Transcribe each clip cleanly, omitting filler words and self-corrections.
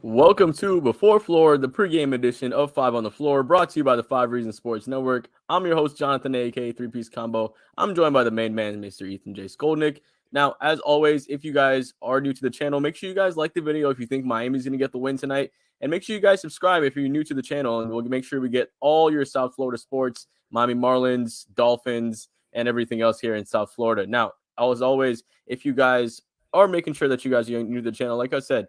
Welcome to Before Floor, the pregame edition of Five on the Floor, brought to you by the 5 Reasons Sports Network. I'm your host, Jonathan, aka Three Piece Combo. I'm joined by the main man, Mr. Ethan J. Skolnick. Now, as always, if you guys are new to the channel, make sure you guys like the video if you think Miami's going to get the win tonight. And make sure you guys subscribe if you're new to the channel, and we'll make sure we get all your South Florida sports, Miami Marlins, Dolphins, and everything else here in South Florida. Now, as always, if you guys are making sure that you guys are new to the channel, like I said,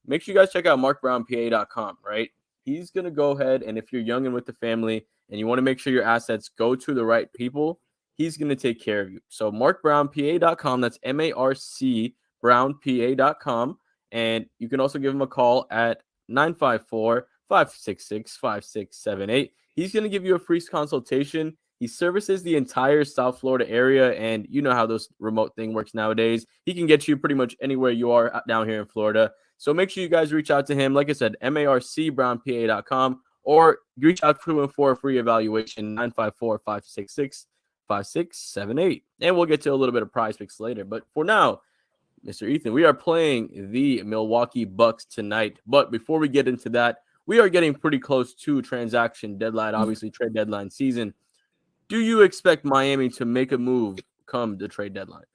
make sure you guys check out markbrownpa.com, right? He's going to go ahead, and if you're young and with the family and you want to make sure your assets go to the right people, he's going to take care of you. So markbrownpa.com, that's M-A-R-C brownpa.com, and you can also give him a call at 954-566-5678. He's going to give you a free consultation. He services the entire South Florida area, and you know how this remote thing works nowadays. He can get you pretty much anywhere you are down here in Florida. So make sure you guys reach out to him. Like I said, marcbrownpa.com, or reach out to him for a free evaluation, 954-566-5678. And we'll get to a little bit of prize picks later. But for now, Mr. Ethan, we are playing the Milwaukee Bucks tonight. But before we get into that, we are getting pretty close to transaction deadline, obviously trade deadline season. Do you expect Miami to make a move come the trade deadline?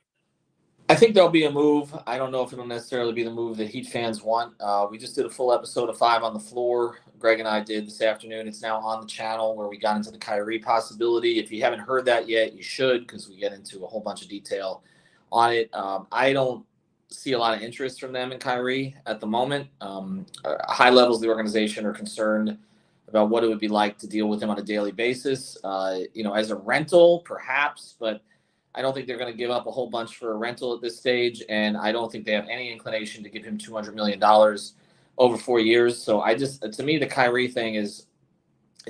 I think there'll be a move. I don't know if it'll necessarily be the move that Heat fans want. We just did a full episode of Five on the Floor. Greg and I did this afternoon. It's now on the channel where we got into the Kyrie possibility. If you haven't heard that yet, you should, because we get into a whole bunch of detail on it. I don't see a lot of interest from them in Kyrie at the moment. High levels of the organization are concerned about what it would be like to deal with him on a daily basis. As a rental, perhaps, but I don't think they're going to give up a whole bunch for a rental at this stage, and I don't think they have any inclination to give him $200 million over 4 years. So to me, the Kyrie thing is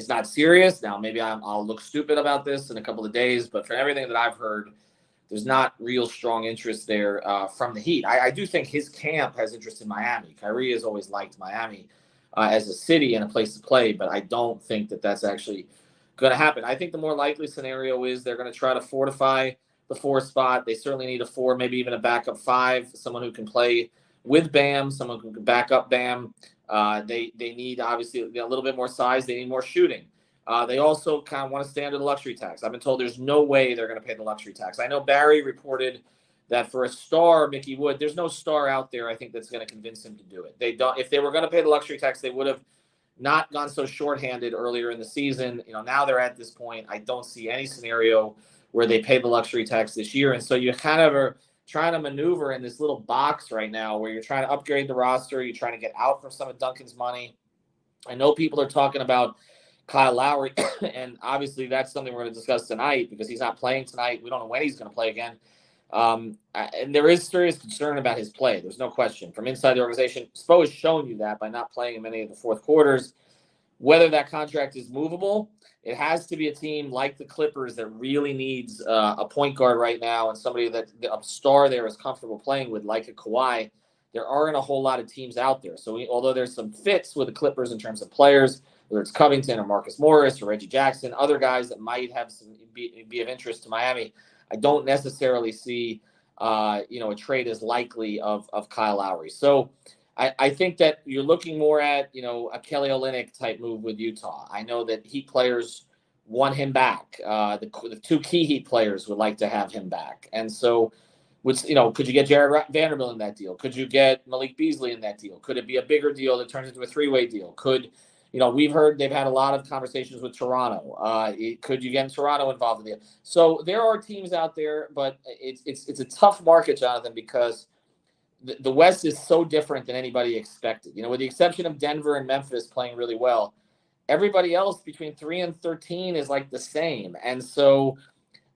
not serious. Now, maybe I'll look stupid about this in a couple of days, but for everything that I've heard, there's not real strong interest there from the Heat. I do think his camp has interest in Miami. Kyrie has always liked Miami as a city and a place to play, but I don't think that that's actually going to happen. I think the more likely scenario is they're going to try to fortify the 4 spot. They certainly need a 4, maybe even a backup 5, someone who can play with Bam, someone who can back up Bam. They need, obviously, a little bit more size. They need more shooting. They also kind of want to stay under the luxury tax. I've been told there's no way they're going to pay the luxury tax. I know Barry reported that for a star, Mickey Wood, there's no star out there, I think, that's going to convince him to do it. They don't. If they were going to pay the luxury tax, they would have not gone so shorthanded earlier in the season. Now they're at this point. I don't see any scenario where they pay the luxury tax this year. And so you kind of are trying to maneuver in this little box right now where you're trying to upgrade the roster. You're trying to get out from some of Duncan's money. I know people are talking about Kyle Lowry, and obviously that's something we're going to discuss tonight because he's not playing tonight. We don't know when he's going to play again. And there is serious concern about his play. There's no question. From inside the organization, Spo has shown you that by not playing in many of the fourth quarters. Whether that contract is movable, it has to be a team like the Clippers that really needs a point guard right now and somebody that a star there is comfortable playing with, like a Kawhi. There aren't a whole lot of teams out there. So although there's some fits with the Clippers in terms of players, whether it's Covington or Marcus Morris or Reggie Jackson, other guys that might have be of interest to Miami, I don't necessarily see a trade as likely of Kyle Lowry. So I think that you're looking more at, a Kelly Olynyk type move with Utah. I know that Heat players want him back. The 2 key Heat players would like to have him back. And so, could you get Jared Vanderbilt in that deal? Could you get Malik Beasley in that deal? Could it be a bigger deal that turns into a 3-way deal? We've heard they've had a lot of conversations with Toronto. Could you get Toronto involved in the deal? So there are teams out there, but it's a tough market, Jonathan, because the West is so different than anybody expected. With the exception of Denver and Memphis playing really well, everybody else between 3 and 13 is like the same. And so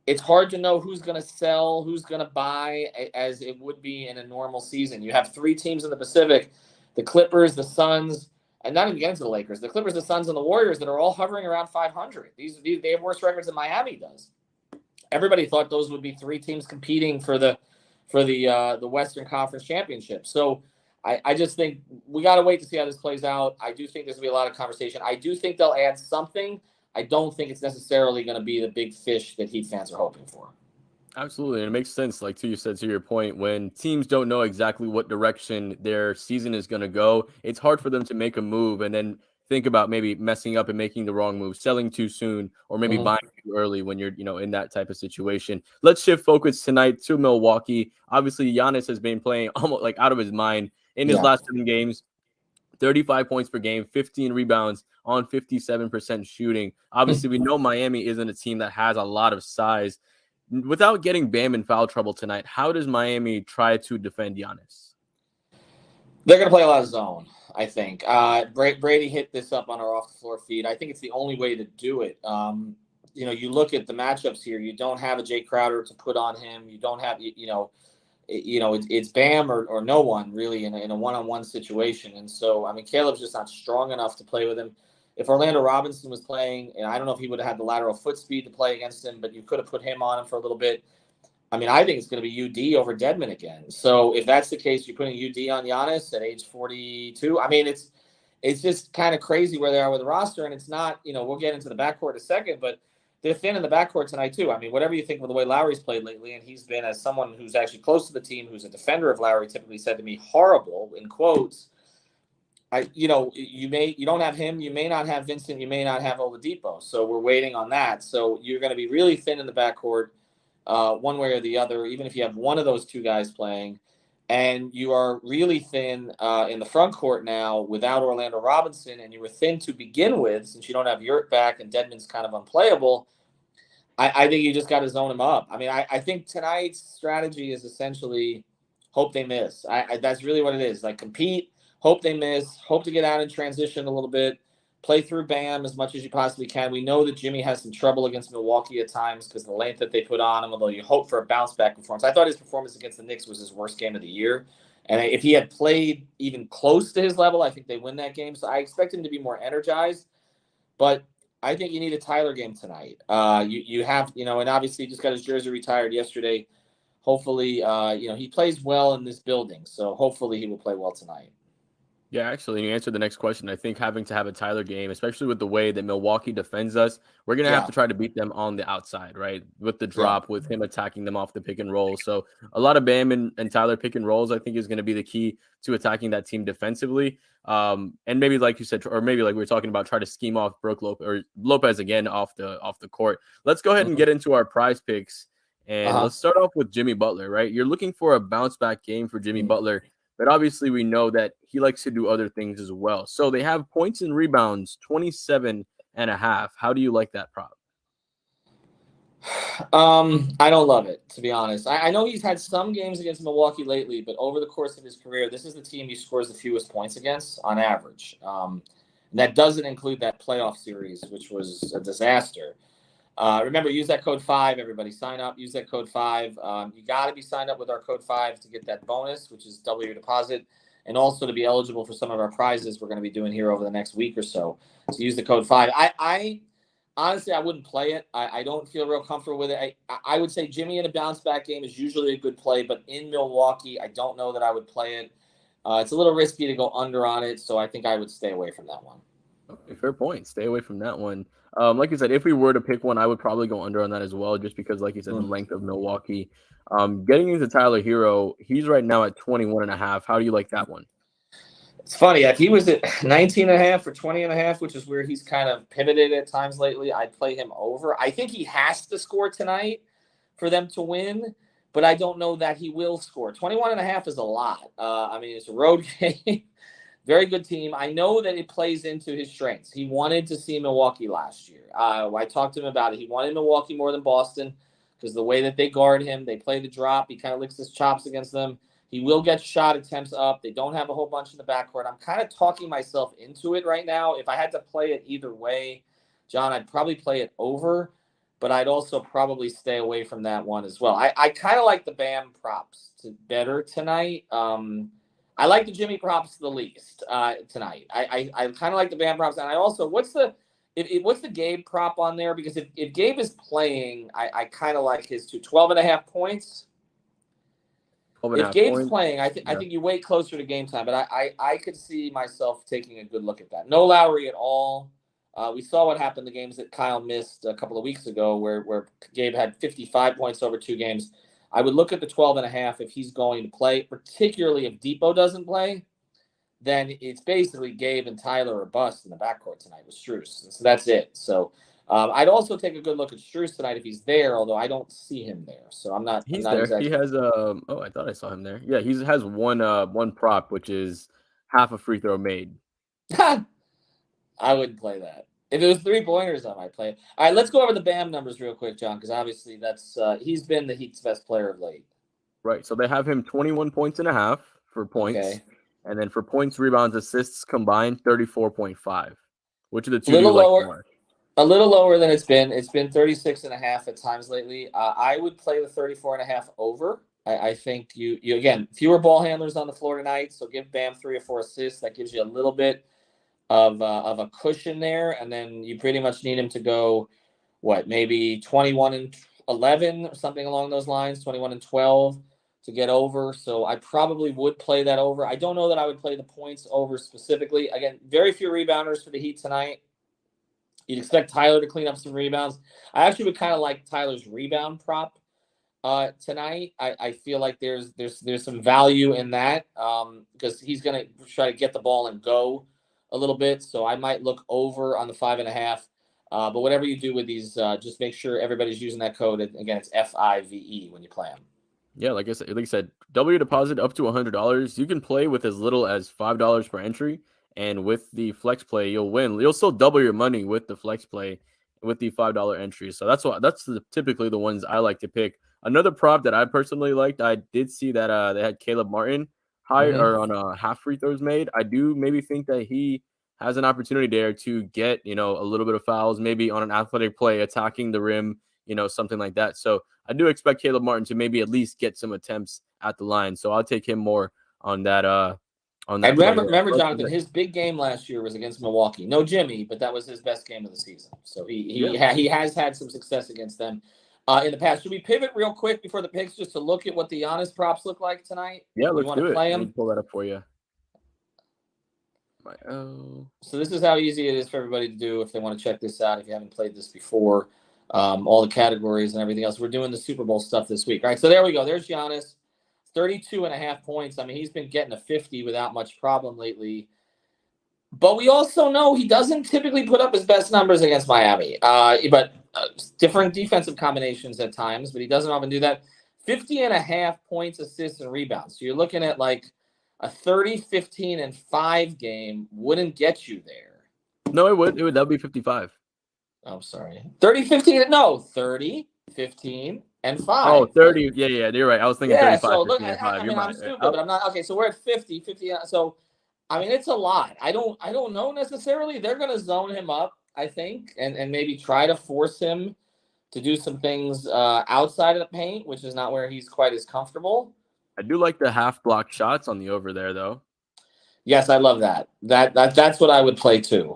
it's hard to know who's going to sell, who's going to buy, as it would be in a normal season. You have 3 teams in the Pacific, the Clippers, the Suns, and not even against the Lakers, the Clippers, the Suns, and the Warriors that are all hovering around 500. They have worse records than Miami does. Everybody thought those would be 3 teams competing for the Western Conference Championship. So I just think we got to wait to see how this plays out. I do think there's going to be a lot of conversation. I do think they'll add something. I don't think it's necessarily going to be the big fish that Heat fans are hoping for. Absolutely. And it makes sense, like you said, to your point, when teams don't know exactly what direction their season is going to go, it's hard for them to make a move and then think about maybe messing up and making the wrong move, selling too soon, or maybe Mhm. buying too early when you're, in that type of situation. Let's shift focus tonight to Milwaukee. Obviously, Giannis has been playing almost like out of his mind in his Yeah. last 7 games. 35 points per game, 15 rebounds on 57% shooting. Obviously, we know Miami isn't a team that has a lot of size. Without getting Bam in foul trouble tonight, how does Miami try to defend Giannis? They're going to play a lot of zone, I think. Brady hit this up on our off-the-floor feed. I think it's the only way to do it. You look at the matchups here. You don't have a Jay Crowder to put on him. You don't have, it's Bam or no one really in a one-on-one situation. And so, I mean, Caleb's just not strong enough to play with him. If Orlando Robinson was playing, and I don't know if he would have had the lateral foot speed to play against him, but you could have put him on him for a little bit. I mean, I think it's going to be UD over Dedmon again. So if that's the case, you're putting UD on Giannis at age 42. I mean, it's just kind of crazy where they are with the roster, and it's not. We'll get into the backcourt in a second, but they're thin in the backcourt tonight too. I mean, whatever you think of the way Lowry's played lately, and he's been, as someone who's actually close to the team, who's a defender of Lowry, typically said to me, horrible in quotes. You don't have him, you may not have Vincent, you may not have Oladipo. So we're waiting on that. So you're going to be really thin in the backcourt. One way or the other, even if you have one of those two guys playing, and you are really thin in the front court now without Orlando Robinson, and you were thin to begin with since you don't have Yurt back and Dedmon's kind of unplayable. I think you just got to zone him up. I mean, I think tonight's strategy is essentially hope they miss. That's really what it is. Like compete, hope they miss, hope to get out in transition a little bit, play through Bam as much as you possibly can. We know that Jimmy has some trouble against Milwaukee at times because of the length that they put on him, although you hope for a bounce back performance. I thought his performance against the Knicks was his worst game of the year. And if he had played even close to his level, I think they win that game. So I expect him to be more energized. But I think you need a Tyler game tonight. You have, and obviously he just got his jersey retired yesterday. Hopefully, he plays well in this building. So hopefully he will play well tonight. Yeah, actually, you answered the next question. I think having to have a Tyler game, especially with the way that Milwaukee defends us, we're going to have Yeah. to try to beat them on the outside, right? With the Yeah. drop, with him attacking them off the pick and roll. So a lot of Bam and Tyler pick and rolls, I think, is going to be the key to attacking that team defensively. And maybe like you said, or maybe like we were talking about, try to scheme off Brooke Lopez or Lopez again off the court. Let's go ahead and Mm-hmm. get into our prize picks. And Uh-huh. let's start off with Jimmy Butler, right? You're looking for a bounce back game for Jimmy Mm-hmm. Butler. But obviously, we know that he likes to do other things as well. So they have points and rebounds, 27.5. How do you like that prop? I don't love it, to be honest. I know he's had some games against Milwaukee lately, but over the course of his career, this is the team he scores the fewest points against on average. And that doesn't include that playoff series, which was a disaster. Remember, use that code 5, everybody. Sign up, use that code 5. You got to be signed up with our code 5 to get that bonus, which is double your deposit, and also to be eligible for some of our prizes we're going to be doing here over the next week or so. So use the code 5. I honestly, I wouldn't play it. I don't feel real comfortable with it. I would say Jimmy in a bounce back game is usually a good play, but in Milwaukee, I don't know that I would play it. It's a little risky to go under on it, so I think I would stay away from that one. Okay, fair point. Stay away from that one. Like you said, if we were to pick one, I would probably go under on that as well, just because, like you said, the length of Milwaukee. Getting into Tyler Hero, he's right now at 21.5. How do you like that one? It's funny. If he was at 19.5 or 20.5, which is where he's kind of pivoted at times lately, I'd play him over. I think he has to score tonight for them to win, but I don't know that he will score. 21.5 is a lot. I mean, it's a road game. Very good team. I know that it plays into his strengths. He wanted to see Milwaukee last year. I talked to him about it. He wanted Milwaukee more than Boston because the way that they guard him, they play the drop. He kind of licks his chops against them. He will get shot attempts up. They don't have a whole bunch in the backcourt. I'm kind of talking myself into it right now. If I had to play it either way, John, I'd probably play it over, but I'd also probably stay away from that one as well. I kind of like the Bam props better tonight. I like the Jimmy props the least tonight. I kind of like the Bam props, and I also what's the Gabe prop on there? Because if Gabe is playing, I kind of like his 12.5 points. 12 and a If half Gabe's points. playing, I Yeah. think you wait closer to game time. But I could see myself taking a good look at that. No Lowry at all. We saw what happened in the games that Kyle missed a couple of weeks ago where Gabe had 55 points over 2 games. I would look at the 12.5 if he's going to play, particularly if Depot doesn't play. Then it's basically Gabe and Tyler or bust in the backcourt tonight with Strus. So that's it. So I'd also take a good look at Strus tonight if he's there, although I don't see him there. So I'm not He's there. exactly. He has oh, I thought I saw him there. Yeah, he has one prop, which is half a free throw made. I wouldn't play that. If it was 3-pointers, I might play it. All right, let's go over the BAM numbers real quick, John, because obviously that's he's been the Heat's best player of late. Right. So they have him 21 points and a half for points. Okay. And then for points, rebounds, assists combined, 34.5. Which are the two Little you like lower. more? A little lower than it's been. It's been 36.5 at times lately. I would play the 34.5 over. I think you again, fewer ball handlers on the floor tonight, so give Bam 3 or 4 assists. That gives you a little bit of a cushion there, and then you pretty much need him to go, maybe 21 and 11 or something along those lines, 21 and 12 to get over. So I probably would play that over. I don't know that I would play the points over specifically. Again, very few rebounders for the Heat tonight. You'd expect Tyler to clean up some rebounds. I actually would kind of like Tyler's rebound prop tonight. I feel like there's some value in that because he's going to try to get the ball and go a little bit. So I might look over on the 5.5. But whatever you do with these, just make sure everybody's using that code. And again, it's FIVE when you play them. Yeah, like I said, double your deposit up to $100. You can play with as little as $5 per entry, and with the flex play, you'll win. You'll still double your money with the flex play with the $5 entry. So that's typically the ones I like to pick. Another prop that I personally liked, I did see that they had Caleb Martin high or on half free throws made. I do maybe think that he has an opportunity there to get a little bit of fouls, maybe on an athletic play, attacking the rim, something like that. So I do expect Caleb Martin to maybe at least get some attempts at the line. So I'll take him more on that. And remember, Jonathan, his big game last year was against Milwaukee. No Jimmy, but that was his best game of the season. So he has had some success against them in the past. Should we pivot real quick before the picks just to look at what the Giannis props look like tonight? Yeah, let's do it. Play Let him? me pull that up for you. So this is how easy it is for everybody to do if they want to check this out. If you haven't played this before, all the categories and everything else. We're doing the Super Bowl stuff this week. All right, so there we go. There's Giannis, 32.5 points. I mean, he's been getting a 50 without much problem lately. But we also know he doesn't typically put up his best numbers against Miami. But different defensive combinations at times, but he doesn't often do that. 50.5 points, assists, and rebounds. So you're looking at like a 30, 15, and 5 game wouldn't get you there. No, it would. That would be 55. I'm sorry. 30, 15, no, 30, 15, and 5. Oh, 30. Yeah, you're right. I was thinking 35, so look, 15, and 5. I mean, I'm stupid, but I'm not. Okay, so we're at 50. So, I mean, it's a lot. I don't know necessarily. They're going to zone him up, I think, and maybe try to force him to do some things outside of the paint, which is not where he's quite as comfortable. I do like the half block shots on the over there, though. Yes, I love that. That's what I would play too.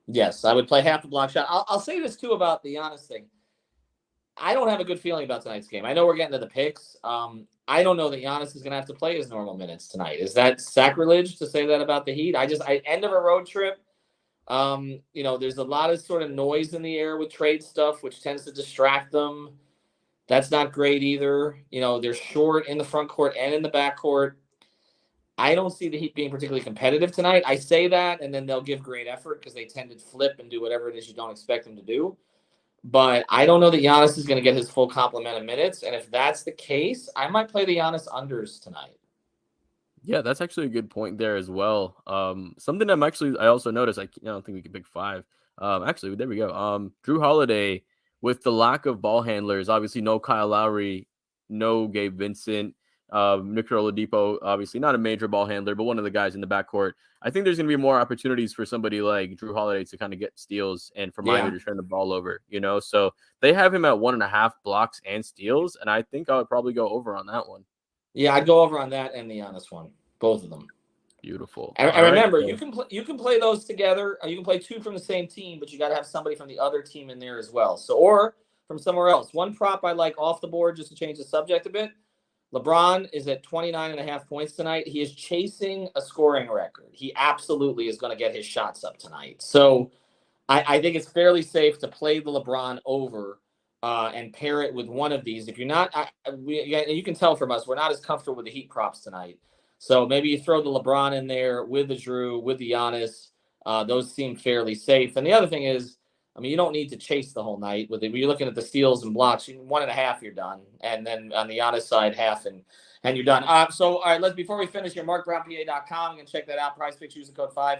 Yes, I would play half the block shot. I'll say this too about the Giannis thing. I don't have a good feeling about tonight's game. I know we're getting to the picks. I don't know that Giannis is going to have to play his normal minutes tonight. Is that sacrilege to say that about the Heat? End of a road trip. There's a lot of sort of noise in the air with trade stuff, which tends to distract them. That's not great either. They're short in the front court and in the back court. I don't see the Heat being particularly competitive tonight. I say that, and then they'll give great effort because they tend to flip and do whatever it is you don't expect them to do. But I don't know that Giannis is going to get his full complement of minutes. And if that's the case, I might play the Giannis unders tonight. Yeah, that's actually a good point there as well. Something I also noticed, I don't think we can pick 5. Actually, there we go. Drew Holiday, with the lack of ball handlers, obviously no Kyle Lowry, no Gabe Vincent, Nicolo Oladipo, obviously not a major ball handler, but one of the guys in the backcourt. I think there's going to be more opportunities for somebody like Drew Holiday to kind of get steals and for Miami to turn the ball over, So they have him at 1.5 blocks and steals, and I think I would probably go over on that one. Yeah, I'd go over on that and the Giannis one, both of them. Beautiful. And remember, you can play those together. You can play 2 from the same team, but you got to have somebody from the other team in there as well. So, or from somewhere else. One prop I like off the board, just to change the subject a bit. LeBron is at 29.5 points tonight. He is chasing a scoring record. He absolutely is going to get his shots up tonight. So I think it's fairly safe to play the LeBron over and pair it with one of these. If you're not, you can tell from us, we're not as comfortable with the Heat props tonight. So maybe you throw the LeBron in there with the Drew, with the Giannis. Those seem fairly safe. And the other thing is, I mean, you don't need to chase the whole night. With it, when you're looking at the steals and blocks, 1.5, you're done. And then on the Giannis side, half, and you're done. So, all right, before we finish here, markbrownpa.com. You can check that out. Price Picks, use the code 5.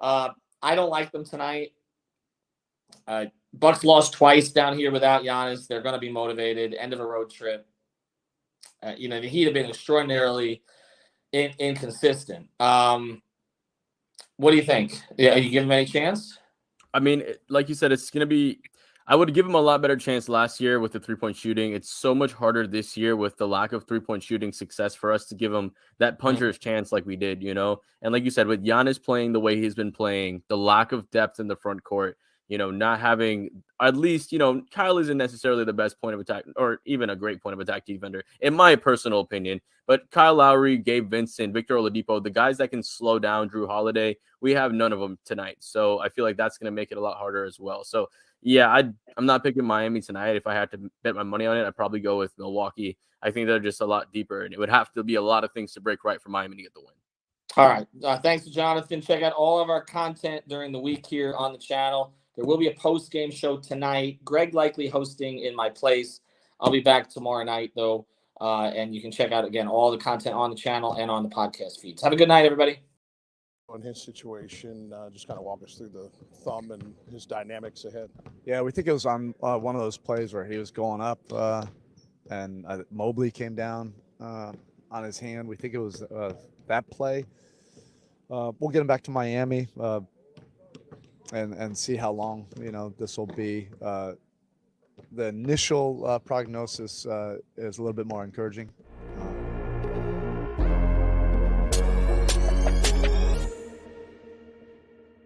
I don't like them tonight. Bucks lost twice down here without Giannis. They're going to be motivated. End of a road trip. The Heat have been extraordinarily inconsistent. What do you think? Yeah, are you giving them any chance? I mean, like you said, it's going to be – I would give him a lot better chance last year with the three-point shooting. It's so much harder this year with the lack of three-point shooting success for us to give him that puncher's chance like we did, And like you said, with Giannis playing the way he's been playing, the lack of depth in the front court, not having at least, Kyle isn't necessarily the best point of attack or even a great point of attack defender, in my personal opinion. But Kyle Lowry, Gabe Vincent, Victor Oladipo, the guys that can slow down Drew Holiday, we have none of them tonight. So I feel like that's going to make it a lot harder as well. So yeah, I'm not picking Miami tonight. If I had to bet my money on it, I'd probably go with Milwaukee. I think they're just a lot deeper, and it would have to be a lot of things to break right for Miami to get the win. All right. Thanks to Jonathan. Check out all of our content during the week here on the channel. There will be a post-game show tonight. Greg likely hosting in my place. I'll be back tomorrow night, though, and you can check out, again, all the content on the channel and on the podcast feeds. Have a good night, everybody. On his situation, just kind of walk us through the thumb and his dynamics ahead. Yeah, we think it was on one of those plays where he was going up and Mobley came down on his hand. We think it was that play. We'll get him back to Miami and see how long this will be. The initial prognosis is a little bit more encouraging.